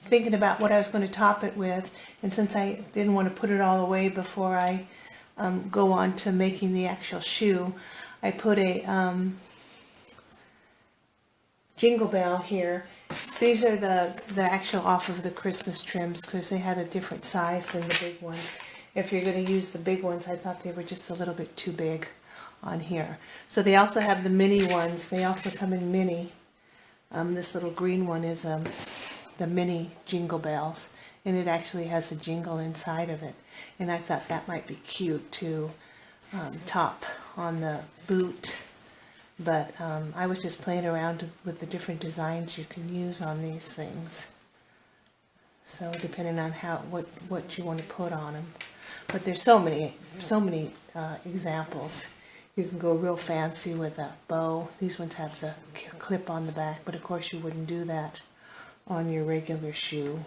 thinking about what I was going to top it with, and since I didn't want to put it all away before I go on to making the actual shoe, I put a jingle bell here. These are the actual off of the Christmas trims because they had a different size than the big ones. If you're going to use the big ones, I thought they were just a little bit too big on here. So they also have the mini ones. They also come in mini. This little green one is the mini jingle bells, and it actually has a jingle inside of it. And I thought that might be cute to top on the boot. But I was just playing around with the different designs you can use on these things. So depending on what you want to put on them. But there's so many examples. You can go real fancy with a bow. These ones have the clip on the back, but of course you wouldn't do that on your regular shoe.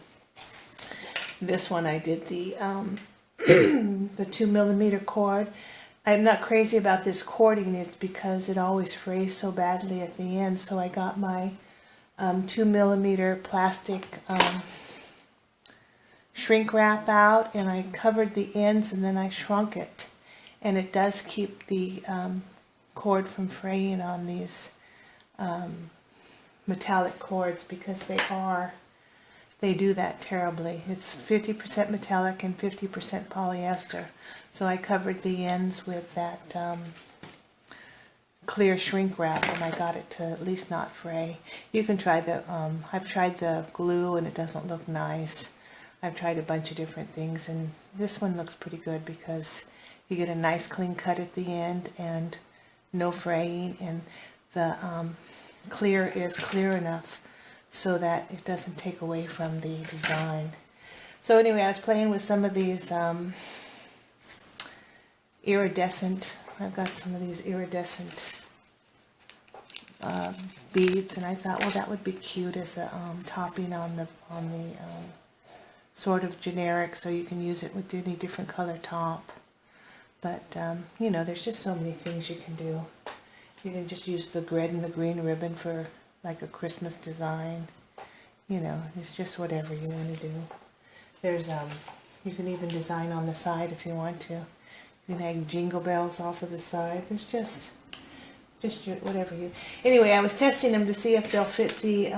This one I did the the 2mm cord. I'm not crazy about this cording is because it always frays so badly at the end. So I got my 2mm plastic shrink wrap out, and I covered the ends, and then I shrunk it. And it does keep the cord from fraying on these metallic cords, because they do that terribly. It's 50% metallic and 50% polyester. So I covered the ends with that clear shrink wrap, and I got it to at least not fray. You can try the, I've tried the glue and it doesn't look nice. I've tried a bunch of different things, and this one looks pretty good because you get a nice clean cut at the end and no fraying, and the clear is clear enough so that it doesn't take away from the design. So anyway, I was playing with some of these iridescent, I've got some of these iridescent beads, and I thought, well, that would be cute as a topping on the sort of generic, so you can use it with any different color top. But you know, there's just so many things you can do. You can just use the red and the green ribbon for like a Christmas design. You know, it's just whatever you want to do. There's you can even design on the side if you want to. You can hang jingle bells off of the side. There's just whatever you. Anyway, I was testing them to see if they'll fit the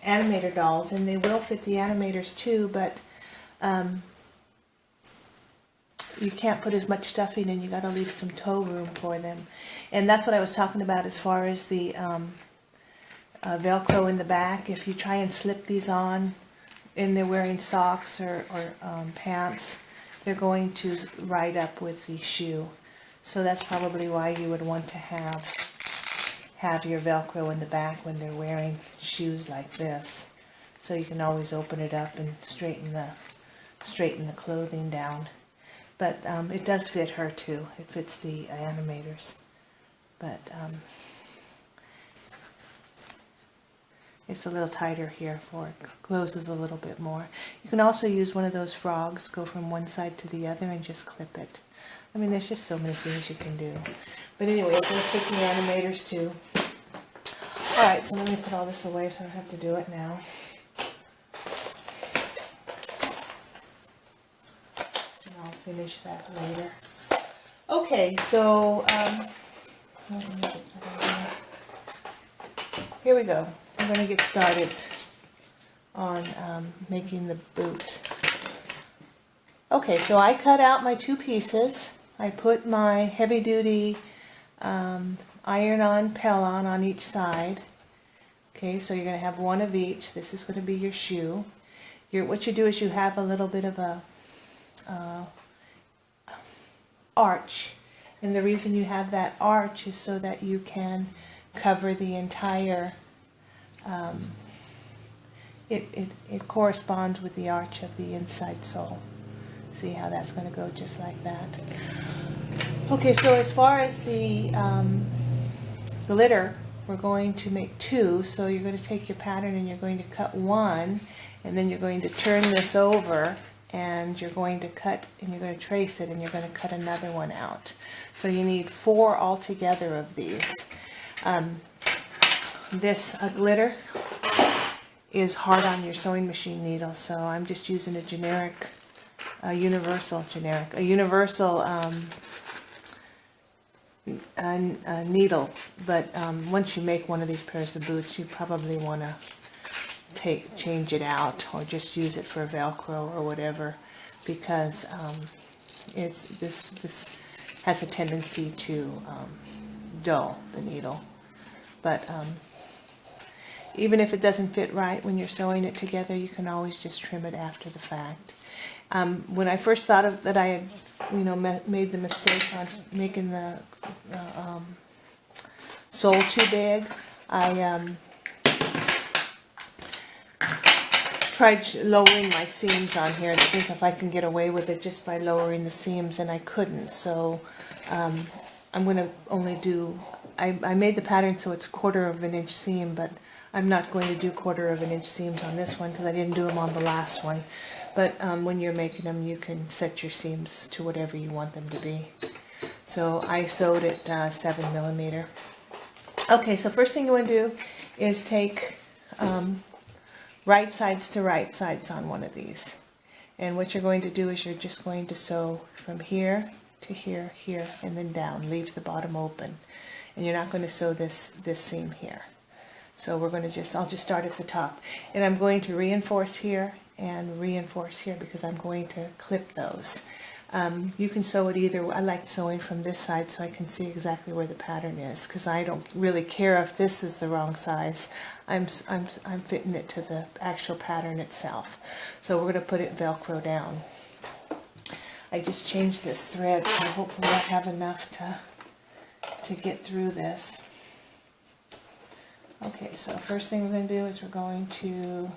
animator dolls, and they will fit the animators too, but you can't put as much stuffing in. You got to leave some toe room for them, and that's what I was talking about as far as the velcro in the back. If you try and slip these on and they're wearing socks or pants, they're going to ride up with the shoe. So that's probably why you would want to have your velcro in the back when they're wearing shoes like this, so you can always open it up and straighten the clothing down. But it does fit her too. It fits the animators, but it's a little tighter here for it. Closes a little bit more. You can also use one of those frogs, go from one side to the other and just clip it. I mean, there's just so many things you can do. But anyway, it's going to fit the animators too. Alright, so let me put all this away so I don't have to do it now. And I'll finish that later. Okay, so here we go. I'm going to get started on making the boot. Okay, so I cut out my two pieces. I put my heavy-duty iron-on Pellon on each side. Okay, so you're going to have one of each. This is going to be your shoe. What you do is you have a little bit of a arch, and the reason you have that arch is so that you can cover the entire. It corresponds with the arch of the inside sole. See how that's going to go just like that. Okay, so as far as the glitter, we're going to make two. So you're going to take your pattern and you're going to cut one, and then you're going to turn this over, and you're going to cut, and you're going to trace it, and you're going to cut another one out. So you need 4 altogether of these. This glitter is hard on your sewing machine needle, so I'm just using a universal needle. But once you make one of these pairs of boots, you probably want to change it out or just use it for velcro or whatever, because this has a tendency to dull the needle. But even if it doesn't fit right when you're sewing it together, you can always just trim it after the fact. When I first thought of that, I had made the mistake on making the sole too big. I tried lowering my seams on here to think if I can get away with it just by lowering the seams, and I couldn't. So I'm going to only do, I made the pattern so it's 1/4 of an inch seam, but I'm not going to do 1/4 of an inch seams on this one because I didn't do them on the last one. But when you're making them, you can set your seams to whatever you want them to be. So I sewed it 7mm. Okay, so first thing you want to do is take right sides to right sides on one of these. And what you're going to do is you're just going to sew from here to here, here, and then down. Leave the bottom open. And you're not going to sew this seam here. So we're going to I'll just start at the top. And I'm going to reinforce here and reinforce here because I'm going to clip those. You can sew it either. I like sewing from this side so I can see exactly where the pattern is, because I don't really care if this is the wrong size. I'm fitting it to the actual pattern itself. So we're going to put it Velcro down. I just changed this thread, so hopefully I have enough to get through this. Okay, so first thing we're going to do is we're going to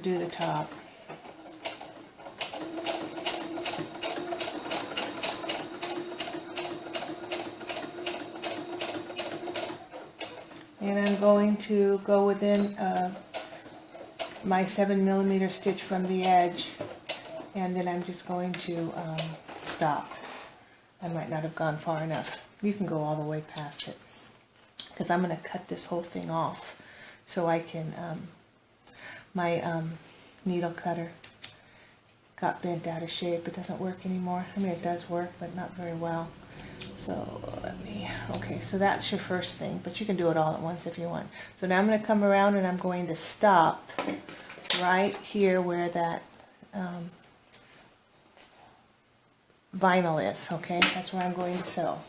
do the top. And I'm going to go within my 7mm stitch from the edge, and then I'm just going to stop. I might not have gone far enough. You can go all the way past it, because I'm going to cut this whole thing off so I can, my needle cutter got bent out of shape. It doesn't work anymore. I mean, it does work, but not very well. So okay, so that's your first thing, but you can do it all at once if you want. So now I'm going to come around and I'm going to stop right here where that vinyl is, okay? That's where I'm going to sew.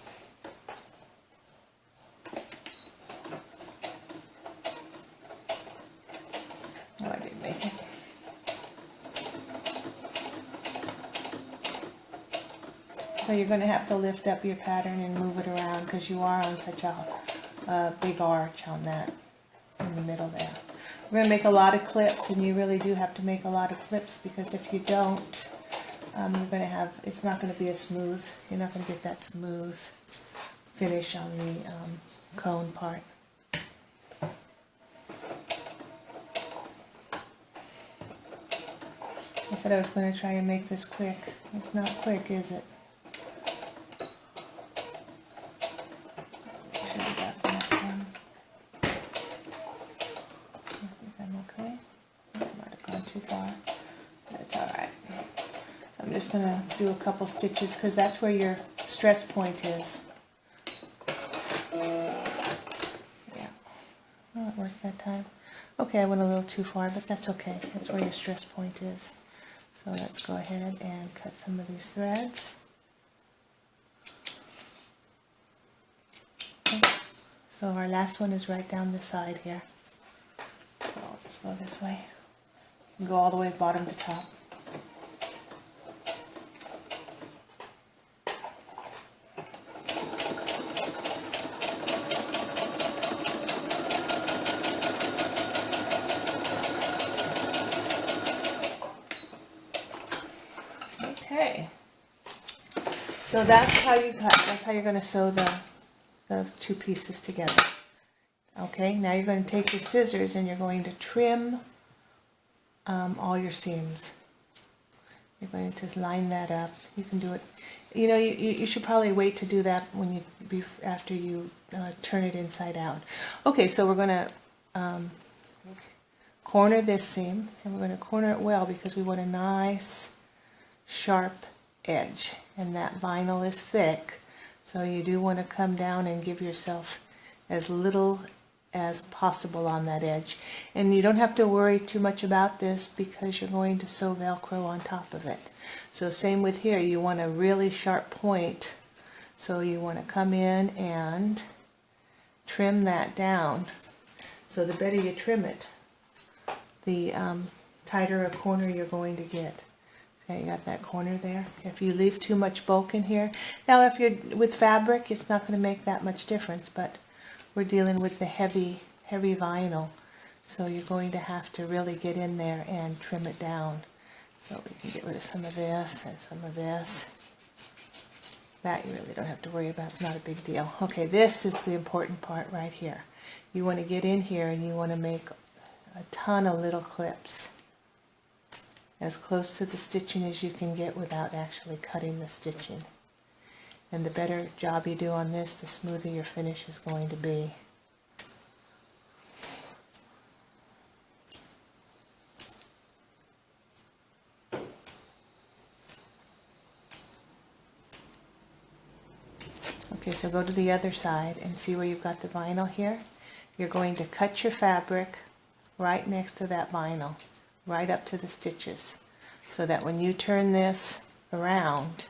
Oh, I didn't make it. So you're going to have to lift up your pattern and move it around because you are on such a big arch on that in the middle there. We're going to make a lot of clips, and you really do have to make a lot of clips, because if you don't, you're going to have, it's not going to be as smooth. You're not going to get that smooth finish on the cone part. I said I was going to try and make this quick. It's not quick, is it? Just going to do a couple stitches because that's where your stress point is. Yeah, well, it worked that time. Okay, I went a little too far, but that's okay. That's where your stress point is. So let's go ahead and cut some of these threads. Okay. So our last one is right down the side here. So I'll just go this way. You can go all the way bottom to top. Okay, so that's how you cut. That's how you're going to sew the two pieces together. Okay, now you're going to take your scissors and you're going to trim all your seams. You're going to line that up. You can do it You know, you should probably wait to do that when after you turn it inside out. Okay, so we're going to corner this seam, and we're going to corner it well because we want a nice sharp edge, and that vinyl is thick, so you do want to come down and give yourself as little as possible on that edge. And you don't have to worry too much about this because you're going to sew Velcro on top of it. So same with here, you want a really sharp point, so you want to come in and trim that down. So the better you trim it, the tighter a corner you're going to get. Okay, you got that corner there. If you leave too much bulk in here, now if you're with fabric, it's not going to make that much difference, but we're dealing with the heavy vinyl, so you're going to have to really get in there and trim it down. So we can get rid of some of this and some of this. That you really don't have to worry about, it's not a big deal. Okay, this is the important part right here. You want to get in here and you want to make a ton of little clips, as close to the stitching as you can get without actually cutting the stitching. And the better job you do on this, the smoother your finish is going to be. Okay, so go to the other side and see where you've got the vinyl here. You're going to cut your fabric right next to that vinyl, right up to the stitches, so that when you turn this around,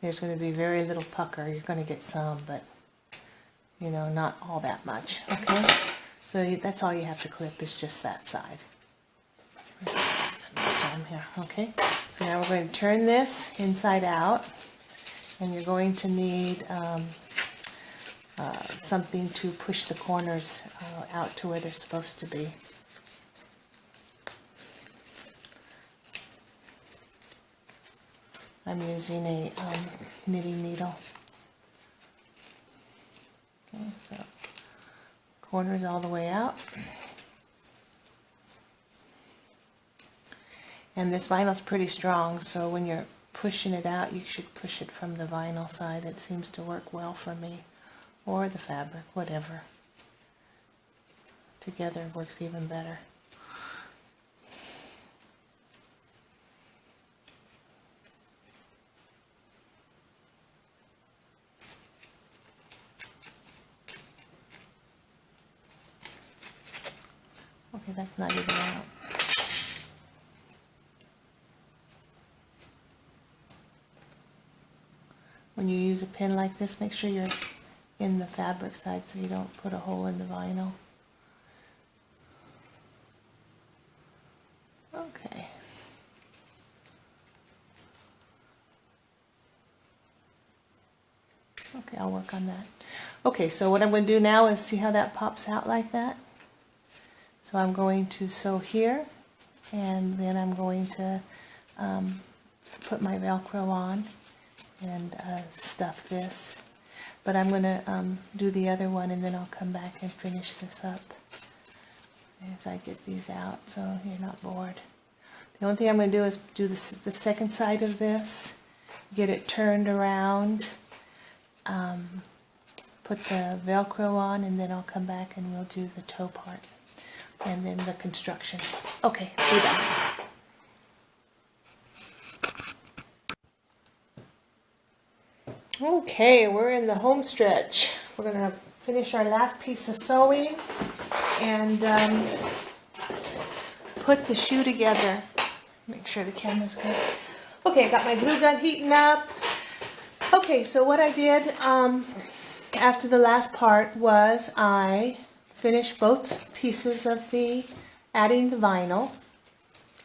there's going to be very little pucker. You're going to get some, but you know, not all that much. Okay, so that's all you have to clip, is just that side. Here. Okay, so now we're going to turn this inside out, and you're going to need something to push the corners out to where they're supposed to be. I'm using a knitting needle. Okay, so corners all the way out. And this vinyl is pretty strong, so when you're pushing it out, you should push it from the vinyl side. It seems to work well for me, or the fabric, whatever. Together it works even better. Okay, that's not even out. When you use a pin like this, make sure you're in the fabric side so you don't put a hole in the vinyl. Okay. Okay, I'll work on that. Okay, so what I'm going to do now is see how that pops out like that. So I'm going to sew here, and then I'm going to put my Velcro on and stuff this. But I'm going to do the other one, and then I'll come back and finish this up as I get these out, so you're not bored. The only thing I'm going to do is do the second side of this, get it turned around, put the Velcro on, and then I'll come back and we'll do the toe part and then the construction. Okay, do that. Okay, we're in the home stretch. We're going to finish our last piece of sewing and put the shoe together. Make sure the camera's good. Okay, I got my glue gun heating up. Okay, so what I did after the last part was I finished both pieces of adding the vinyl.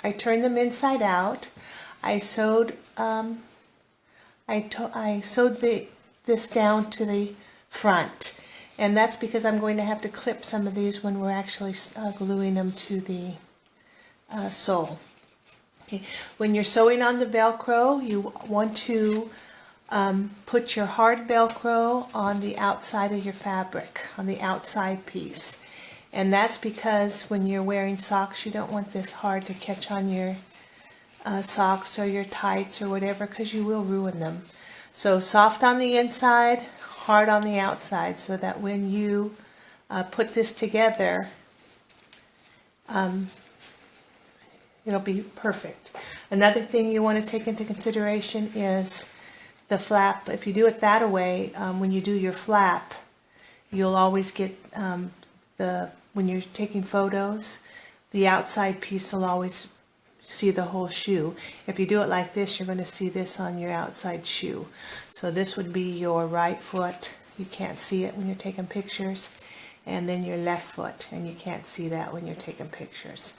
I turned them inside out. I sewed this down to the front, and that's because I'm going to have to clip some of these when we're actually gluing them to the sole. Okay. When you're sewing on the Velcro, you want to put your hard Velcro on the outside of your fabric, on the outside piece. And that's because when you're wearing socks, you don't want this hard to catch on your socks or your tights or whatever, because you will ruin them. So soft on the inside, hard on the outside, so that when you put this together, it'll be perfect. Another thing you want to take into consideration is the flap. If you do it that way, when you do your flap, you'll always get when you're taking photos, the outside piece will always see the whole shoe. If you do it like this, you're going to see this on your outside shoe. So this would be your right foot. You can't see it when you're taking pictures. And then your left foot, and you can't see that when you're taking pictures.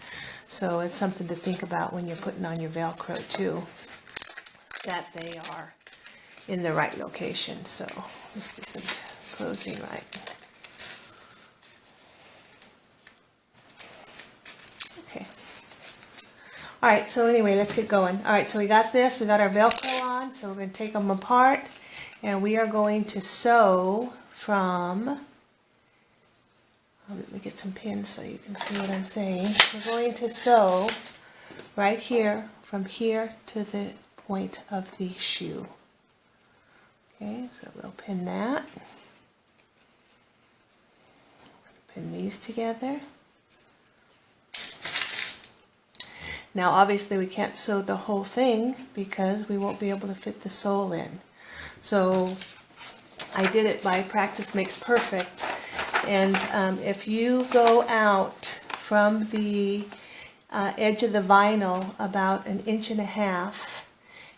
So it's something to think about when you're putting on your Velcro too, that they are in the right location. So this isn't closing right. Okay. All right, so anyway, let's get going. All right, so we got this, we got our Velcro on, so we're going to take them apart, and we are going to sew from, let me get some pins so you can see what I'm saying. We're going to sew right here, from here to the point of the shoe. Okay, so we'll pin that. Pin these together. Now obviously we can't sew the whole thing because we won't be able to fit the sole in. So I did it by practice makes perfect. And if you go out from the edge of the vinyl about 1.5 inches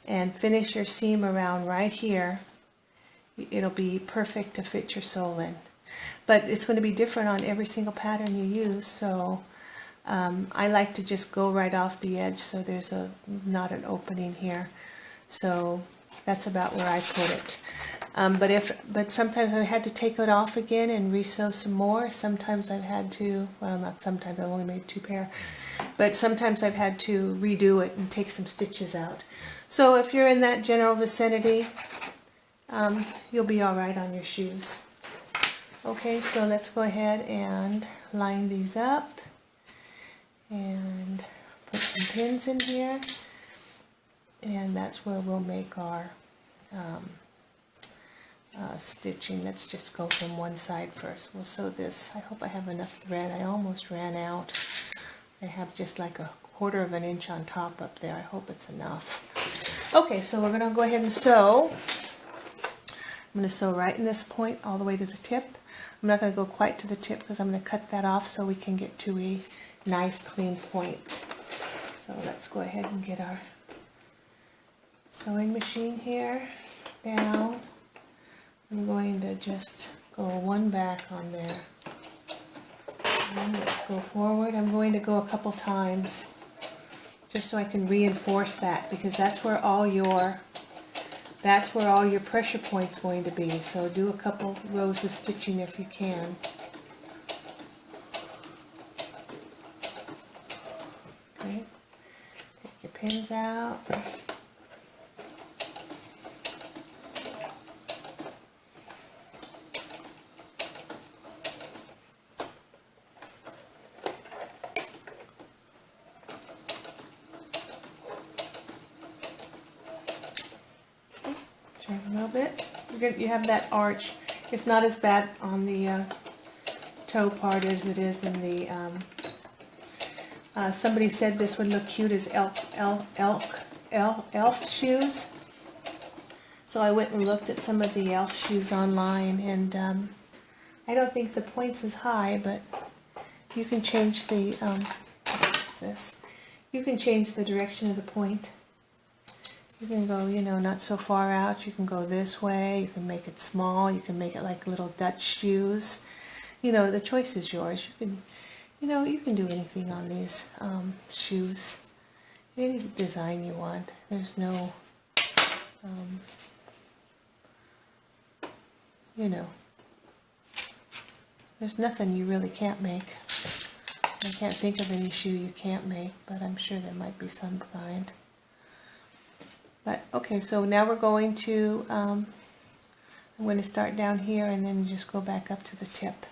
and finish your seam around right here, it'll be perfect to fit your sole in. But it's going to be different on every single pattern you use, so I like to just go right off the edge so there's not an opening here. So that's about where I put it. But sometimes I've had to take it off again and re-sew some more. Sometimes I've had to, well, not sometimes, I've only made 2 pair, but sometimes I've had to redo it and take some stitches out. So if you're in that general vicinity, you'll be all right on your shoes. Okay, so let's go ahead and line these up and put some pins in here, and that's where we'll make our stitching. Let's just go from one side first. We'll sew this. I hope I have enough thread. I almost ran out. I have just like 1/4 inch on top up there. I hope it's enough. Okay, so we're going to go ahead and sew. I'm going to sew right in this point all the way to the tip. I'm not going to go quite to the tip because I'm going to cut that off so we can get to a nice clean point. So let's go ahead and get our sewing machine here down. I'm going to just go one back on there. And let's go forward. I'm going to go a couple times just so I can reinforce that, because that's where all your pressure point's going to be. So do a couple rows of stitching if you can. Okay. Take your pins out. Turn a little bit. You have that arch. It's not as bad on the toe part as it is in the. Somebody said this would look cute as elf shoes. So I went and looked at some of the elf shoes online, and I don't think the point's as high, but you can change the. What's this? You can change the direction of the point. You can go, not so far out. You can go this way. You can make it small. You can make it like little Dutch shoes. The choice is yours. You can do anything on these shoes. Any design you want. There's no, there's nothing you really can't make. I can't think of any shoe you can't make, but I'm sure there might be some kind. But okay, so now we're going to, I'm going to start down here and then just go back up to the tip.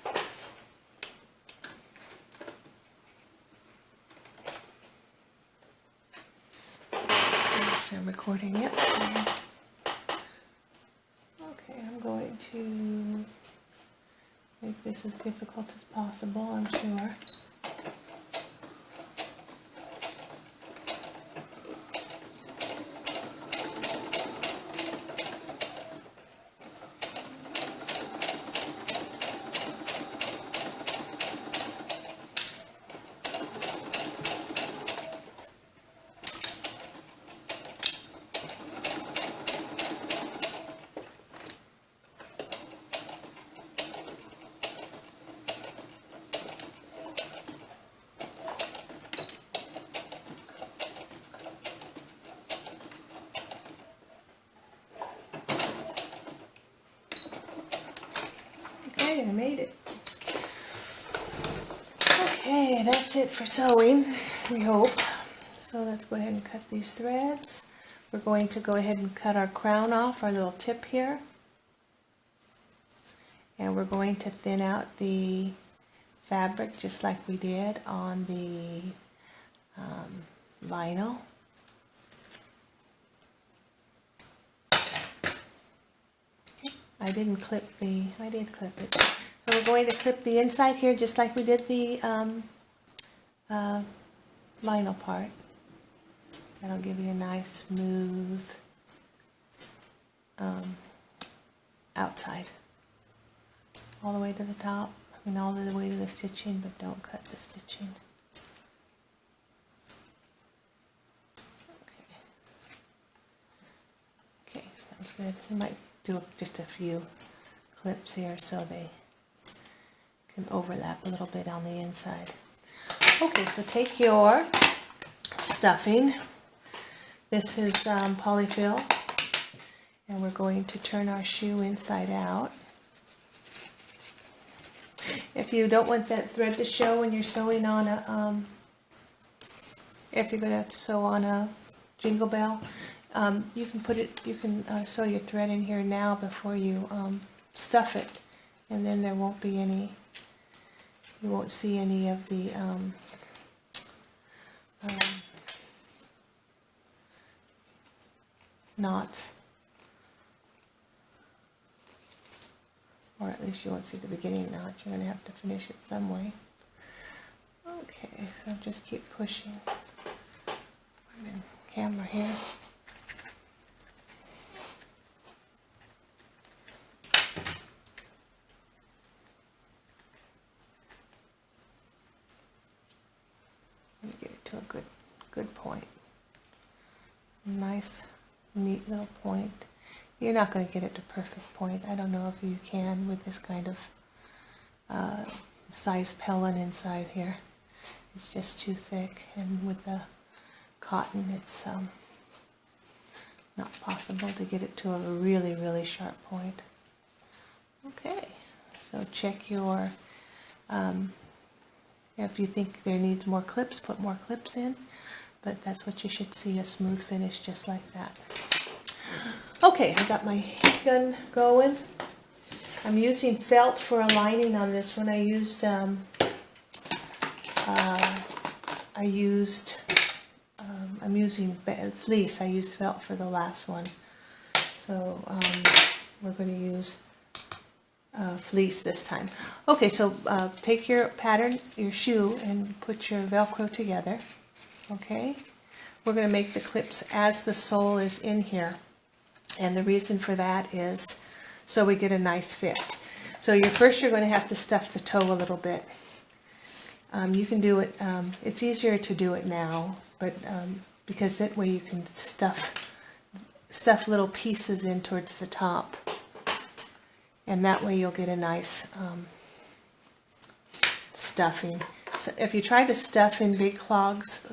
I'm recording it. this as difficult as possible, I'm sure. I made it. Okay, that's it for sewing, we hope. So let's go ahead and cut these threads. We're going to go ahead and cut our crown off, our little tip here. And we're going to thin out the fabric just like we did on the vinyl. I did clip it. So we're going to clip the inside here just like we did the vinyl part. That'll give you a nice smooth outside. All the way to the top, I mean all the way to the stitching, but don't cut the stitching. Okay, sounds good. We might do just a few clips here so they can overlap a little bit on the inside. Okay, so take your stuffing. This is polyfill, and we're going to turn our shoe inside out. If you don't want that thread to show when you're sewing on a, if you're going to sew on a jingle bell, you can put it. You can sew your thread in here now before you stuff it, and then there won't be any. You won't see any of the knots, or at least you won't see the beginning knot. You're going to have to finish it some way. Okay, so just keep pushing. I'm in camera here. Let me get it to a good point. Nice, neat little point. You're not going to get it to perfect point. I don't know if you can with this kind of size pellin inside here. It's just too thick, and with the cotton it's not possible to get it to a really sharp point. Okay, so check your, if you think there needs more clips, put more clips in, but that's what you should see, a smooth finish just like that. Okay, I got my heat gun going. I'm using felt for a lining on this one. I'm using fleece. I used felt for the last one. So we're going to use fleece this time. Okay, so take your pattern, your shoe, and put your velcro together. Okay, we're going to make the clips as the sole is in here. And the reason for that is so we get a nice fit. So you're going to have to stuff the toe a little bit. You can do it, it's easier to do it now, but because that way you can stuff little pieces in towards the top. And that way you'll get a nice stuffing. So if you try to stuff in big clumps,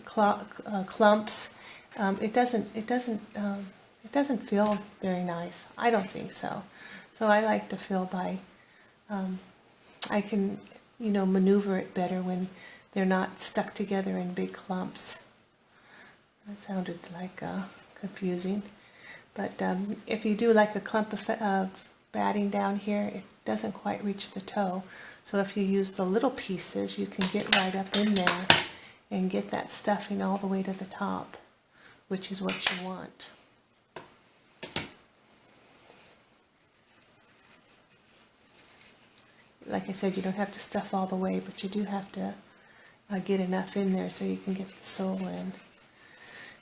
it doesn't feel very nice. I don't think so. So I like to feel by, I can, maneuver it better when they're not stuck together in big clumps. That sounded like confusing. But if you do like a clump of batting down here, it doesn't quite reach the toe. So if you use the little pieces, you can get right up in there and get that stuffing all the way to the top, which is what you want. like I said, you don't have to stuff all the way, but you do have to get enough in there so you can get the sole in.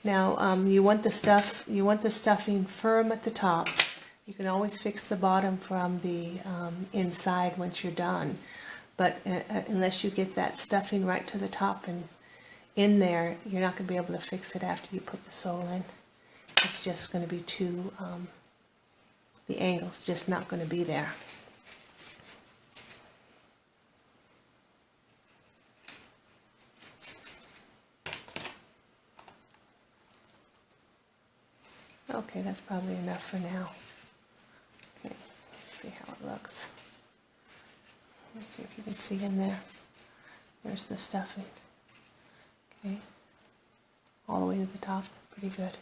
Now you want the stuffing firm at the top. You can always fix the bottom from the inside once you're done, but unless you get that stuffing right to the top and in there, you're not going to be able to fix it after you put the sole in. It's just going to be too, the angle's just not going to be there. Okay, that's probably enough for now. Okay, let's see how it looks. Let's see if you can see in there. There's the stuffing. Okay, all the way to the top, pretty good.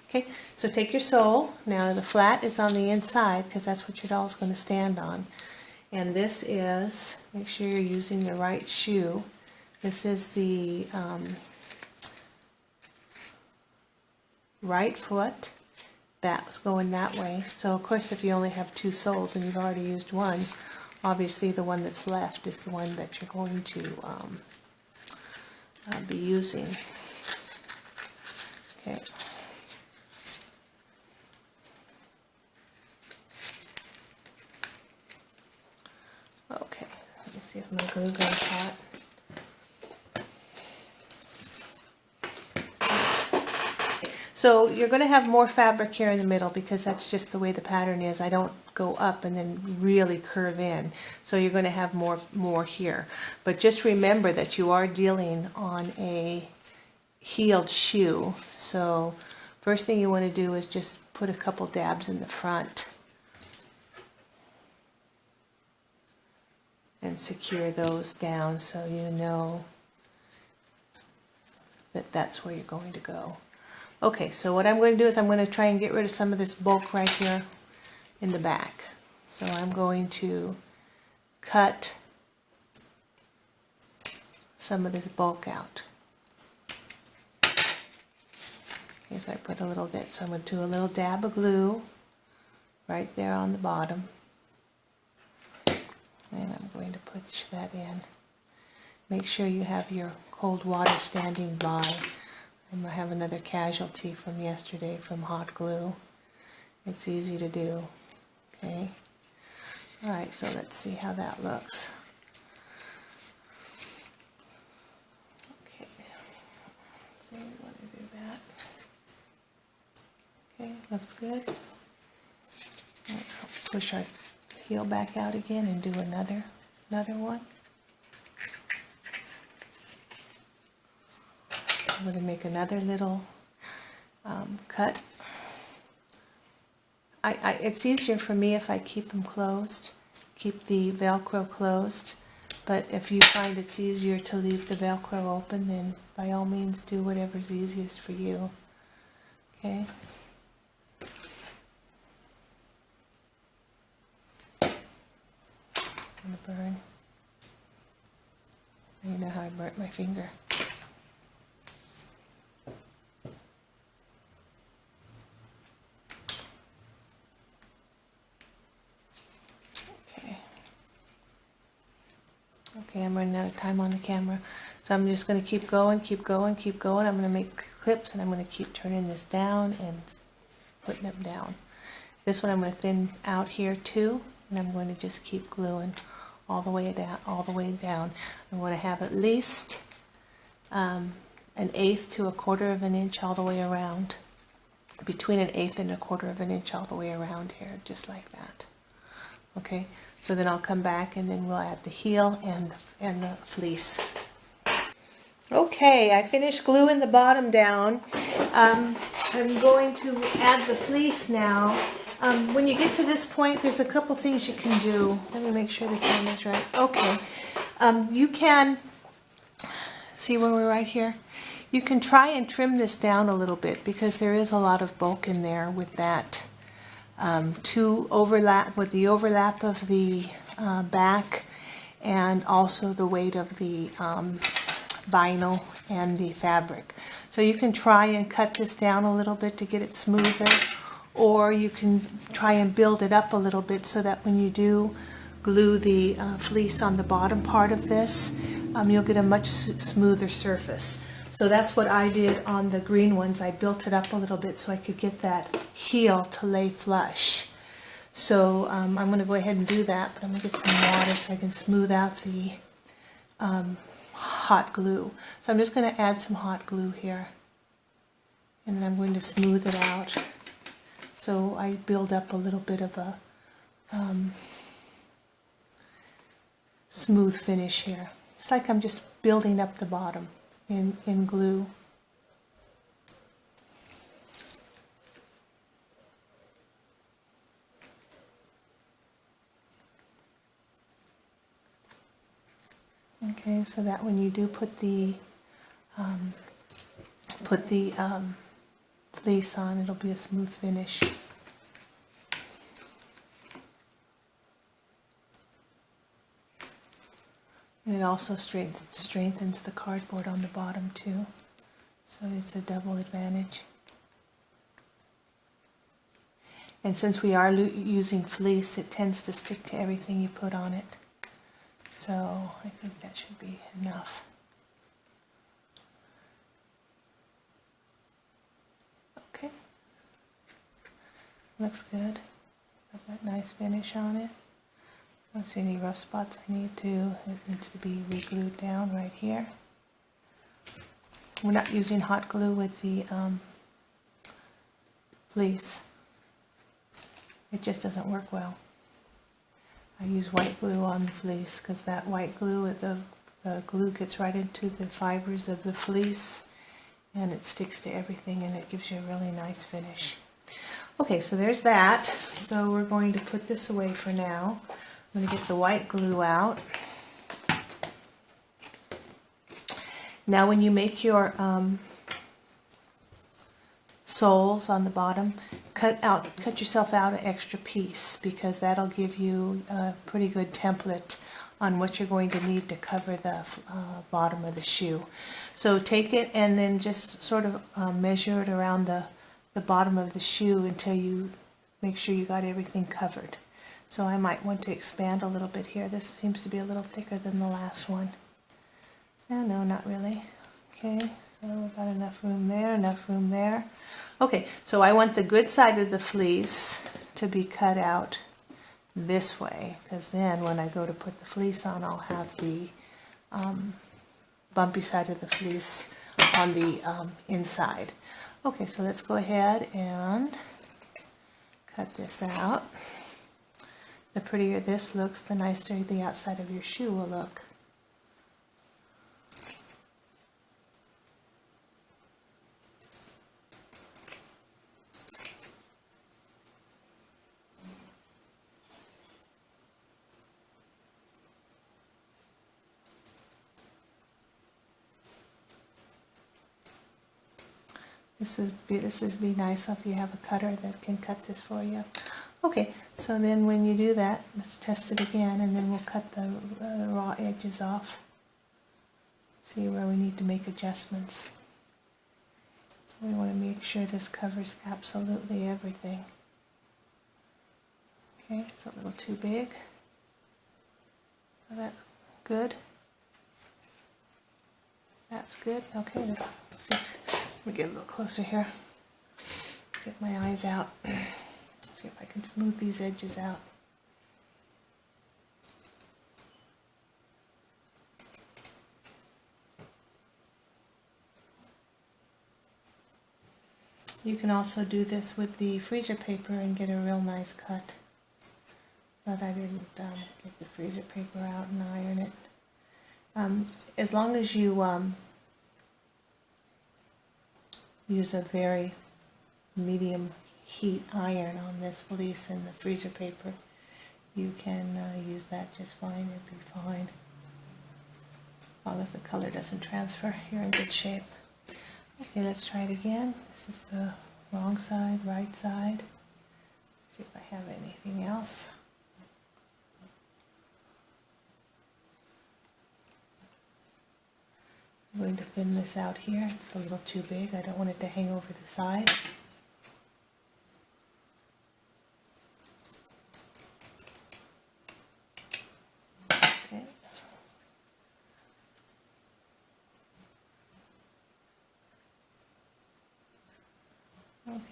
Okay, so take your sole. Now the flat is on the inside because that's what your doll's going to stand on. And this is, make sure you're using the right shoe. This is the right foot. That's going that way. So of course if you only have two soles and you've already used one, obviously the one that's left is the one that you're going to be using. Okay. Okay, let me see if my glue gun's hot. So you're going to have more fabric here in the middle because that's just the way the pattern is. I don't go up and then really curve in. So you're going to have more here. But just remember that you are dealing on a heeled shoe. So first thing you want to do is just put a couple dabs in the front and secure those down so you know that that's where you're going to go. Okay, so what I'm going to do is I'm going to try and get rid of some of this bulk right here in the back. So I'm going to cut some of this bulk out. Okay, so I put a little bit, so I'm going to do a little dab of glue right there on the bottom. And I'm going to push that in. Make sure you have your cold water standing by. I'm going to have another casualty from yesterday from hot glue. It's easy to do. Okay. Alright, so let's see how that looks. Okay. So we want to do that. Okay, looks good. Let's push our heel back out again and do another one. I'm going to make another little cut. It's easier for me if I keep them closed, keep the velcro closed, but if you find it's easier to leave the velcro open, then by all means do whatever's easiest for you. Okay. I'm going to burn. You know how I burnt my finger. Okay, I'm running out of time on the camera, so I'm just going to keep going, keep going, keep going. I'm going to make clips, and I'm going to keep turning this down and putting them down. This one I'm going to thin out here too, and I'm going to just keep gluing all the way down, all the way down. I'm going to have at least 1/8 to 1/4 of an inch all the way around, between 1/8 and 1/4 of an inch all the way around here, just like that. Okay. So then I'll come back and then we'll add the heel and the fleece. Okay, I finished gluing the bottom down. I'm going to add the fleece now. When you get to this point, there's a couple things you can do. Let me make sure the camera's right. Okay, you can, see where we're right here? You can try and trim this down a little bit because there is a lot of bulk in there with that. With the overlap of the back and also the weight of the vinyl and the fabric. So you can try and cut this down a little bit to get it smoother, or you can try and build it up a little bit so that when you do glue the fleece on the bottom part of this, you'll get a much smoother surface. So that's what I did on the green ones. I built it up a little bit so I could get that heel to lay flush. So I'm going to go ahead and do that, but I'm going to get some water so I can smooth out the hot glue. So I'm just going to add some hot glue here, and then I'm going to smooth it out. So I build up a little bit of a smooth finish here. It's like I'm just building up the bottom in glue. Okay, so that when you do put the fleece on, it'll be a smooth finish. And it also strengthens the cardboard on the bottom too, so it's a double advantage. And since we are using fleece, it tends to stick to everything you put on it. So I think that should be enough. Okay, looks good. Got that nice finish on it. I don't see any rough spots I need to. It needs to be re-glued down right here. We're not using hot glue with the fleece. It just doesn't work well. I use white glue on the fleece because that white glue, the glue gets right into the fibers of the fleece and it sticks to everything and it gives you a really nice finish. Okay, so there's that. So we're going to put this away for now. I'm going to get the white glue out. Now when you make your soles on the bottom, cut yourself out an extra piece because that'll give you a pretty good template on what you're going to need to cover the bottom of the shoe. So take it and then just sort of measure it around the bottom of the shoe until you make sure you got everything covered. So I might want to expand a little bit here. This seems to be a little thicker than the last one. No, not really. Okay, so we've got enough room there, enough room there. Okay, so I want the good side of the fleece to be cut out this way, because then when I go to put the fleece on, I'll have the bumpy side of the fleece on the inside. Okay, so let's go ahead and cut this out. The prettier this looks, the nicer the outside of your shoe will look. This would be nice if you have a cutter that can cut this for you. Okay, so then when you do that, let's test it again, and then we'll cut the raw edges off. See where we need to make adjustments. So we want to make sure this covers absolutely everything. Okay, it's a little too big. So that's good. That's good. Okay, let me get a little closer here. Get my eyes out. See if I can smooth these edges out. You can also do this with the freezer paper and get a real nice cut. But I didn't get the freezer paper out and iron it. As long as you use a very medium heat iron on this fleece and the freezer paper, you can use that just fine. It'll be fine. As long as the color doesn't transfer, you're in good shape. Okay, let's try it again. This is the wrong side, right side. See if I have anything else. I'm going to thin this out here. It's a little too big. I don't want it to hang over the side.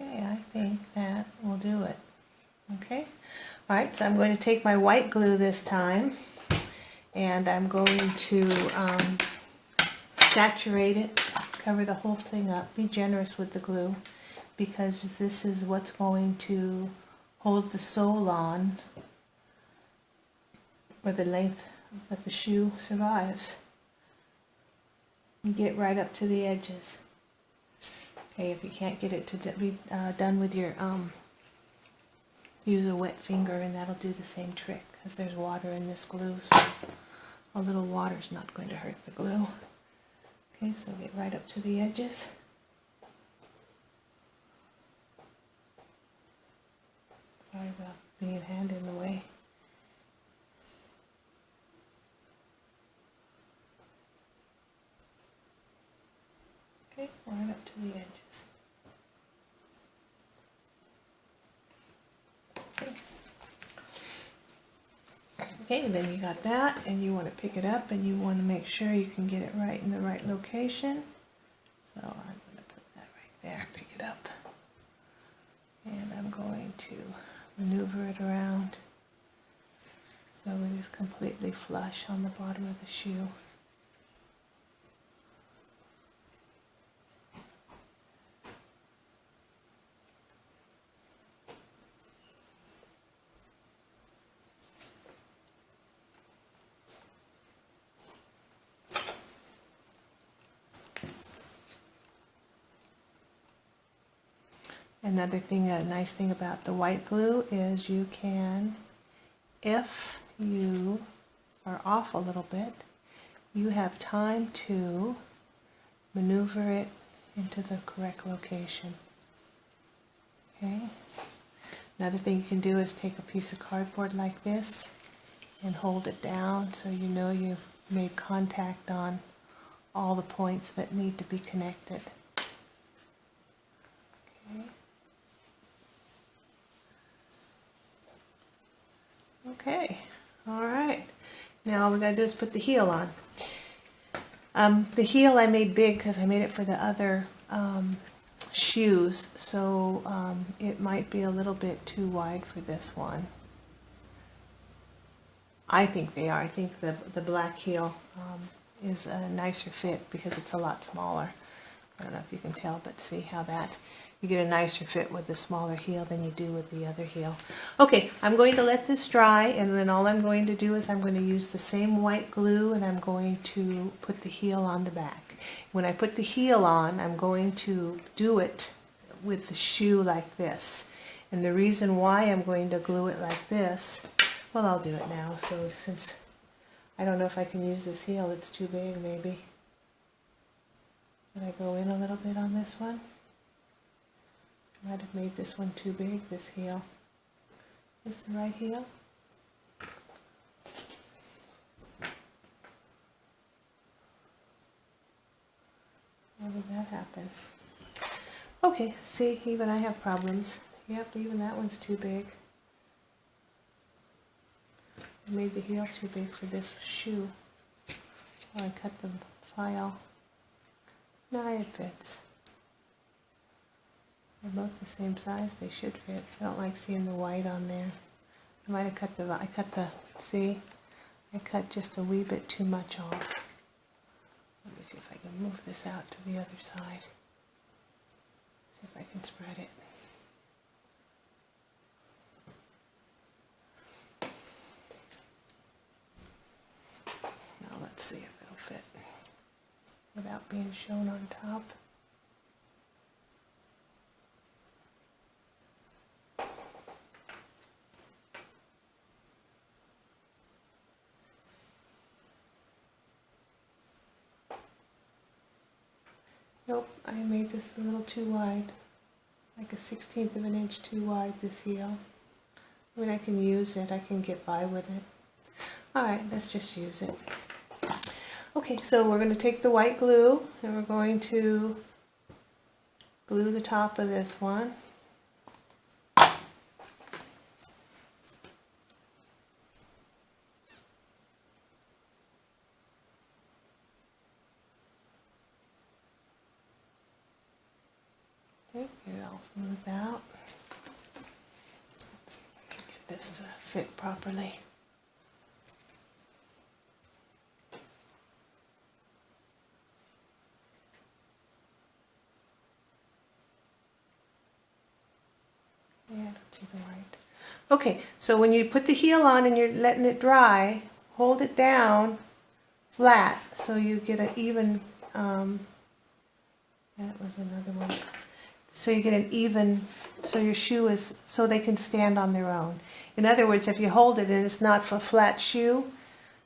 Okay, I think that will do it. Okay, all right, so I'm going to take my white glue this time, and I'm going to saturate it, cover the whole thing up. Be generous with the glue, because this is what's going to hold the sole on for the length that the shoe survives. You get right up to the edges. Okay, if you can't get it to be done with your, use a wet finger and that'll do the same trick, because there's water in this glue, so a little water's not going to hurt the glue. Okay, so get right up to the edges. Sorry about being a hand in the way. Okay, right up to the edges. Okay, and then you got that, and you want to pick it up, and you want to make sure you can get it right in the right location. So I'm going to put that right there, pick it up, and I'm going to maneuver it around so it is completely flush on the bottom of the shoe. Another thing, a nice thing about the white glue is you can, if you are off a little bit, you have time to maneuver it into the correct location. Okay. Another thing you can do is take a piece of cardboard like this and hold it down so you know you've made contact on all the points that need to be connected. Okay. Okay, all right. Now all we gotta do is put the heel on. The heel I made big because I made it for the other shoes, so it might be a little bit too wide for this one. I think they are. I think the black heel is a nicer fit because it's a lot smaller. I don't know if you can tell, but see how that, you get a nicer fit with the smaller heel than you do with the other heel. Okay, I'm going to let this dry, and then all I'm going to do is I'm going to use the same white glue, and I'm going to put the heel on the back. When I put the heel on, I'm going to do it with the shoe like this. And the reason why I'm going to glue it like this, well, I'll do it now. So since I don't know if I can use this heel, it's too big maybe. Can I go in a little bit on this one? I might have made this one too big, this heel. Is the right heel? How did that happen? Okay, see, even I have problems. Yep, even that one's too big. I made the heel too big for this shoe. Oh, I cut the file. No, it fits. They're both the same size. They should fit. I don't like seeing the white on there. I might have cut the, see? I cut just a wee bit too much off. Let me see if I can move this out to the other side. See if I can spread it. Now let's see if it'll fit without being shown on top. Nope, I made this a little too wide, like a 1/16 of an inch too wide, this heel. I mean, I can use it, I can get by with it. Alright, let's just use it. Okay, so we're going to take the white glue and we're going to glue the top of this one. Okay, get it all all smoothed out. Let's see if I can get this to fit properly. Yeah, I don't see the light. Okay, so when you put the heel on and you're letting it dry, hold it down flat so you get an even, that was another one. So you get an even, so your shoe is, so they can stand on their own. In other words, if you hold it and it's not a flat shoe,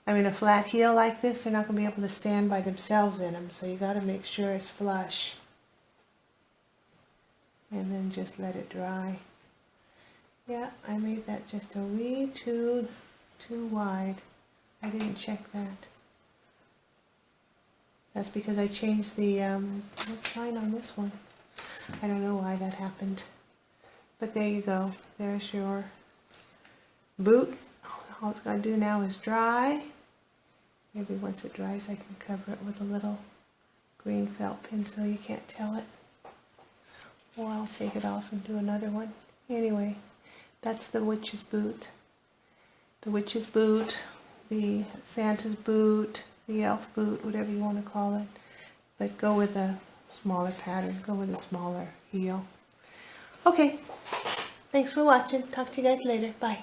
a flat heel like this, they're not going to be able to stand by themselves in them. So you got to make sure it's flush. And then just let it dry. Yeah, I made that just a wee too wide. I didn't check that. That's because I changed the line on this one. I don't know why that happened. But there you go. There's your boot. All it's got to do now is dry. Maybe once it dries I can cover it with a little green felt pin so you can't tell it. Or I'll take it off and do another one. Anyway, that's the witch's boot. The witch's boot, the Santa's boot, the elf boot, whatever you want to call it. But go with a smaller pattern. Go with a smaller heel. Okay. Thanks for watching. Talk to you guys later. Bye.